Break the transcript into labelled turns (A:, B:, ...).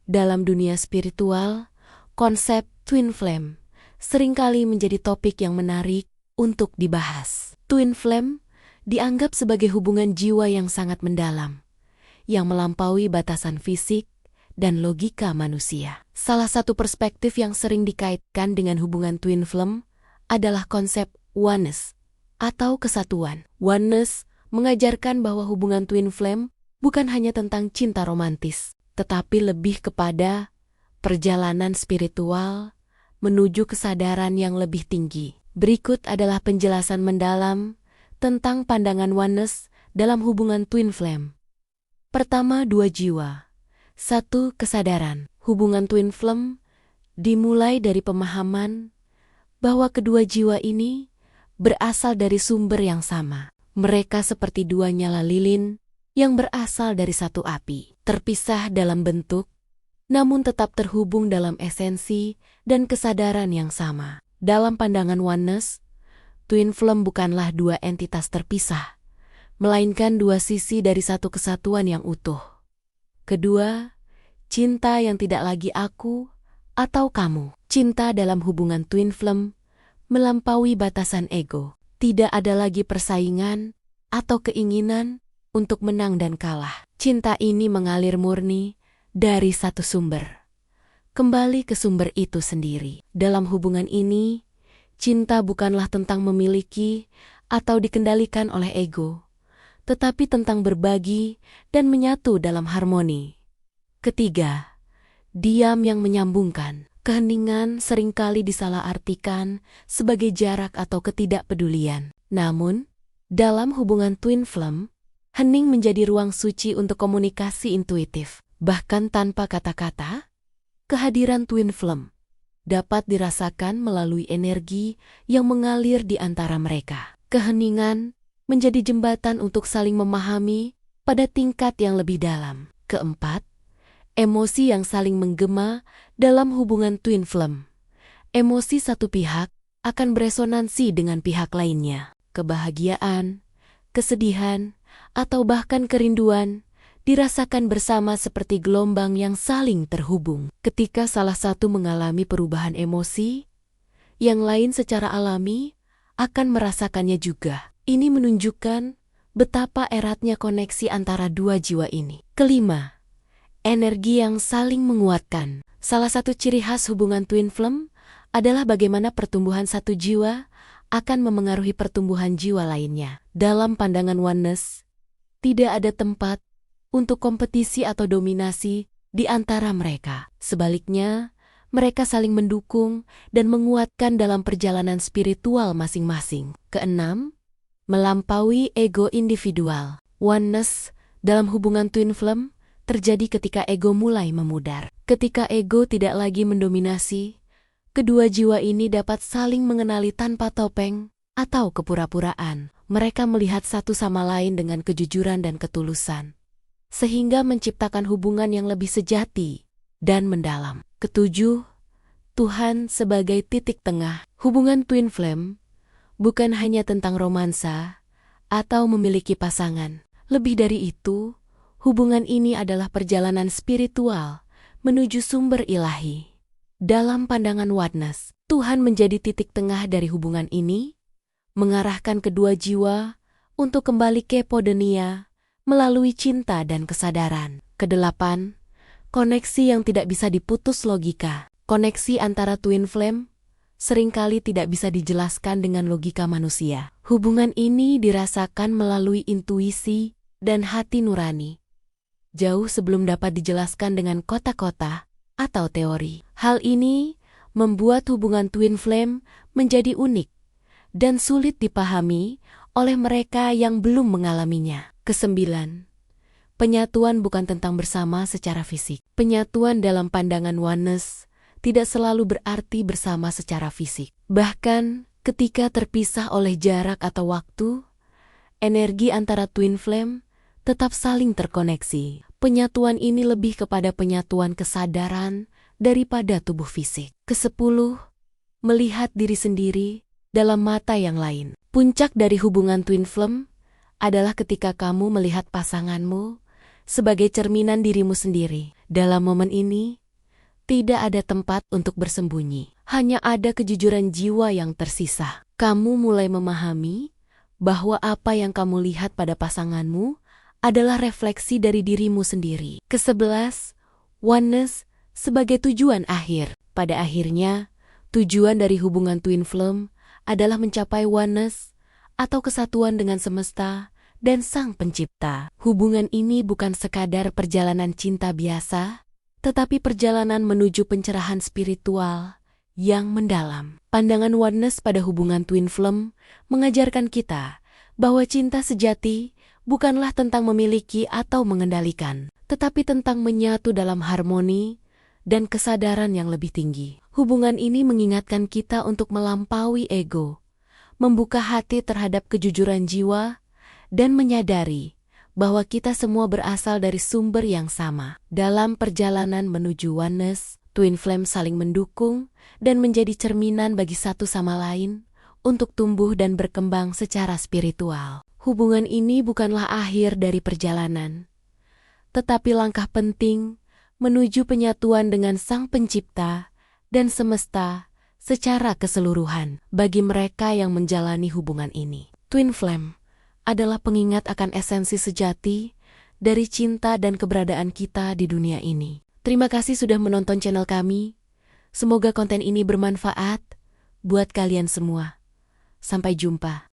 A: Dalam dunia spiritual, konsep twin flame seringkali menjadi topik yang menarik untuk dibahas. Twin flame dianggap sebagai hubungan jiwa yang sangat mendalam, yang melampaui batasan fisik dan logika manusia. Salah satu perspektif yang sering dikaitkan dengan hubungan twin flame adalah konsep oneness atau kesatuan. Oneness mengajarkan bahwa hubungan twin flame bukan hanya tentang cinta romantis, tetapi lebih kepada perjalanan spiritual menuju kesadaran yang lebih tinggi. Berikut adalah penjelasan mendalam tentang pandangan oneness dalam hubungan twin flame. Pertama, dua jiwa. Satu, kesadaran. Hubungan twin flame dimulai dari pemahaman bahwa kedua jiwa ini berasal dari sumber yang sama. Mereka seperti dua nyala lilin yang berasal dari satu api, terpisah dalam bentuk, namun tetap terhubung dalam esensi dan kesadaran yang sama. Dalam pandangan oneness, twin flame bukanlah dua entitas terpisah, melainkan dua sisi dari satu kesatuan yang utuh. Kedua, cinta yang tidak lagi aku atau kamu. Cinta dalam hubungan twin flame melampaui batasan ego. Tidak ada lagi persaingan atau keinginan untuk menang dan kalah. Cinta ini mengalir murni dari satu sumber, kembali ke sumber itu sendiri. Dalam hubungan ini, cinta bukanlah tentang memiliki atau dikendalikan oleh ego, tetapi tentang berbagi dan menyatu dalam harmoni. Ketiga, diam yang menyambungkan. Keheningan seringkali disalahartikan sebagai jarak atau ketidakpedulian. Namun, dalam hubungan twin flame, hening menjadi ruang suci untuk komunikasi intuitif. Bahkan tanpa kata-kata, kehadiran twin flame dapat dirasakan melalui energi yang mengalir di antara mereka. Keheningan menjadi jembatan untuk saling memahami pada tingkat yang lebih dalam. Keempat, emosi yang saling menggema dalam hubungan twin flame. Emosi satu pihak akan beresonansi dengan pihak lainnya. Kebahagiaan, kesedihan, atau bahkan kerinduan dirasakan bersama seperti gelombang yang saling terhubung. Ketika salah satu mengalami perubahan emosi, yang lain secara alami akan merasakannya juga. Ini menunjukkan betapa eratnya koneksi antara dua jiwa ini. Kelima, energi yang saling menguatkan. Salah satu ciri khas hubungan twin flame adalah bagaimana pertumbuhan satu jiwa akan memengaruhi pertumbuhan jiwa lainnya. Dalam pandangan oneness, tidak ada tempat untuk kompetisi atau dominasi di antara mereka. Sebaliknya, mereka saling mendukung dan menguatkan dalam perjalanan spiritual masing-masing. Keenam, melampaui ego individual. Oneness dalam hubungan twin flame terjadi ketika ego mulai memudar. Ketika ego tidak lagi mendominasi, kedua jiwa ini dapat saling mengenali tanpa topeng atau kepura-puraan. Mereka melihat satu sama lain dengan kejujuran dan ketulusan, sehingga menciptakan hubungan yang lebih sejati dan mendalam. Ketujuh, Tuhan sebagai titik tengah. Hubungan twin flame bukan hanya tentang romansa atau memiliki pasangan. Lebih dari itu, hubungan ini adalah perjalanan spiritual menuju sumber ilahi. Dalam pandangan oneness, Tuhan menjadi titik tengah dari hubungan ini, mengarahkan kedua jiwa untuk kembali ke podenia melalui cinta dan kesadaran. Kedelapan, koneksi yang tidak bisa diputus logika. Koneksi antara twin flame seringkali tidak bisa dijelaskan dengan logika manusia. Hubungan ini dirasakan melalui intuisi dan hati nurani, jauh sebelum dapat dijelaskan dengan kota-kota atau teori. Hal ini membuat hubungan twin flame menjadi unik dan sulit dipahami oleh mereka yang belum mengalaminya. Kesembilan, penyatuan bukan tentang bersama secara fisik. Penyatuan dalam pandangan oneness tidak selalu berarti bersama secara fisik. Bahkan ketika terpisah oleh jarak atau waktu, energi antara twin flame tetap saling terkoneksi. Penyatuan ini lebih kepada penyatuan kesadaran daripada tubuh fisik. Kesepuluh, melihat diri sendiri dalam mata yang lain. Puncak dari hubungan twin flame adalah ketika kamu melihat pasanganmu sebagai cerminan dirimu sendiri. Dalam momen ini, tidak ada tempat untuk bersembunyi. Hanya ada kejujuran jiwa yang tersisa. Kamu mulai memahami bahwa apa yang kamu lihat pada pasanganmu adalah refleksi dari dirimu sendiri. Ke-11, oneness sebagai tujuan akhir. Pada akhirnya, tujuan dari hubungan twin flame adalah mencapai oneness atau kesatuan dengan semesta dan Sang Pencipta. Hubungan ini bukan sekadar perjalanan cinta biasa, tetapi perjalanan menuju pencerahan spiritual yang mendalam. Pandangan oneness pada hubungan twin flame mengajarkan kita bahwa cinta sejati bukanlah tentang memiliki atau mengendalikan, tetapi tentang menyatu dalam harmoni dan kesadaran yang lebih tinggi. Hubungan ini mengingatkan kita untuk melampaui ego, membuka hati terhadap kejujuran jiwa, dan menyadari bahwa kita semua berasal dari sumber yang sama. Dalam perjalanan menuju oneness, twin flame saling mendukung dan menjadi cerminan bagi satu sama lain untuk tumbuh dan berkembang secara spiritual. Hubungan ini bukanlah akhir dari perjalanan, tetapi langkah penting menuju penyatuan dengan Sang Pencipta dan semesta secara keseluruhan. Bagi mereka yang menjalani hubungan ini, twin flame adalah pengingat akan esensi sejati dari cinta dan keberadaan kita di dunia ini. Terima kasih sudah menonton channel kami. Semoga konten ini bermanfaat buat kalian semua. Sampai jumpa.